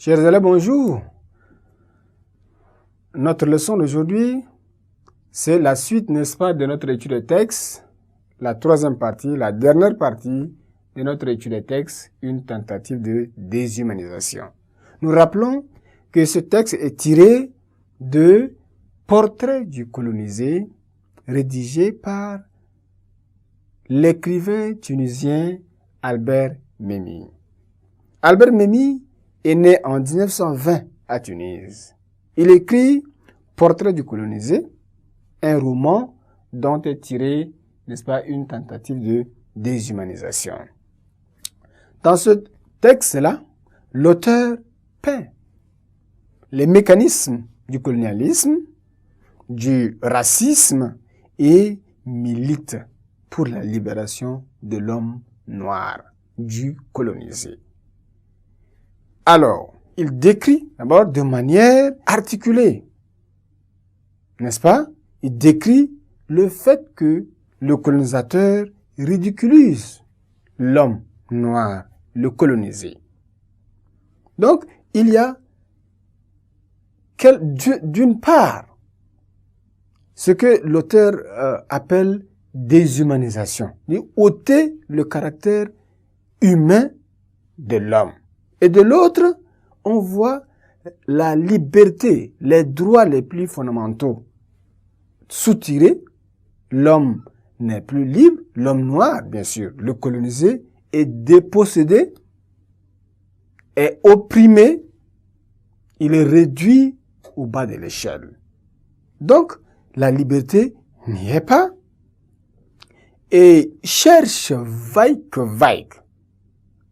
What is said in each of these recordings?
Chers élèves, bonjour. Notre leçon d'aujourd'hui, c'est la suite, n'est-ce pas, de notre étude de texte, la troisième partie, la dernière partie de notre étude de texte, une tentative de déshumanisation. Nous rappelons que ce texte est tiré de Portrait du colonisé, rédigé par l'écrivain tunisien Albert Memmi. Albert Memmi est né en 1920 à Tunis. Il écrit Portrait du colonisé, un roman dont est tiré, n'est-ce pas, une tentative de déshumanisation. Dans ce texte-là, l'auteur peint les mécanismes du colonialisme, du racisme et milite pour la libération de l'homme noir, du colonisé. Alors, il décrit d'abord de manière articulée, n'est-ce pas? Il décrit le fait que le colonisateur ridiculise l'homme noir, le colonisé. Donc, il y a d'une part ce que l'auteur appelle déshumanisation, ôter le caractère humain de l'homme. Et de l'autre, on voit la liberté, les droits les plus fondamentaux soutirés. L'homme n'est plus libre, l'homme noir, bien sûr, le colonisé, est dépossédé, est opprimé, il est réduit au bas de l'échelle. Donc, la liberté n'y est pas et cherche vaille que vaille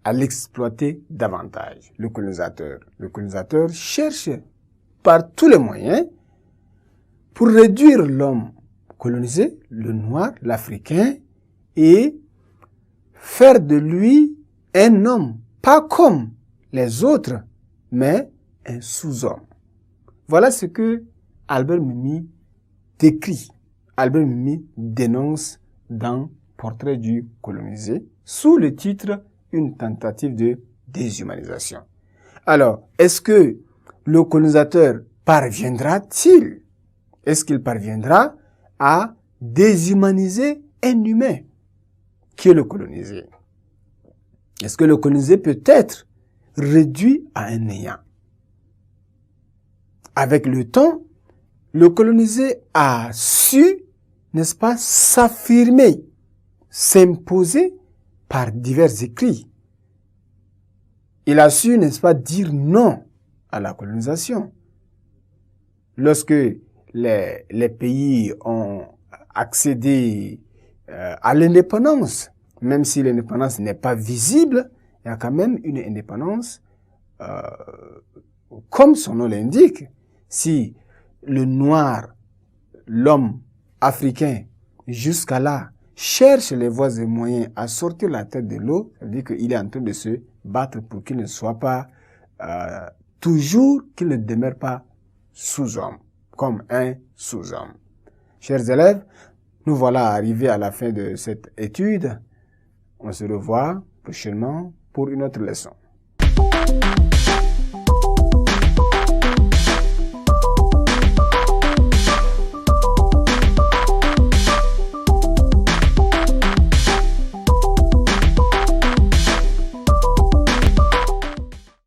à l'exploiter davantage, le colonisateur. Le colonisateur cherche par tous les moyens pour réduire l'homme colonisé, le noir, l'africain, et faire de lui un homme, pas comme les autres, mais un sous-homme. Voilà ce que Albert Memmi décrit. Albert Memmi dénonce dans Portrait du colonisé, sous le titre « Une tentative de déshumanisation ». Alors, est-ce que le colonisateur parviendra-t-il? Est-ce qu'il parviendra à déshumaniser un humain qui est le colonisé? Est-ce que le colonisé peut être réduit à un néant? Avec le temps, le colonisé a su, n'est-ce pas, s'affirmer, s'imposer par divers écrits. Il a su, n'est-ce pas, dire non à la colonisation. Lorsque les pays ont accédé à l'indépendance, même si l'indépendance n'est pas visible, il y a quand même une indépendance, comme son nom l'indique. Si le noir, l'homme africain, jusqu'à là, cherche les voies et moyens à sortir la tête de l'eau, ça veut dire qu'il est en train de se battre pour qu'il ne soit pas, toujours, qu'il ne demeure pas sous-homme, comme un sous-homme. Chers élèves, nous voilà arrivés à la fin de cette étude. On se revoit prochainement pour une autre leçon.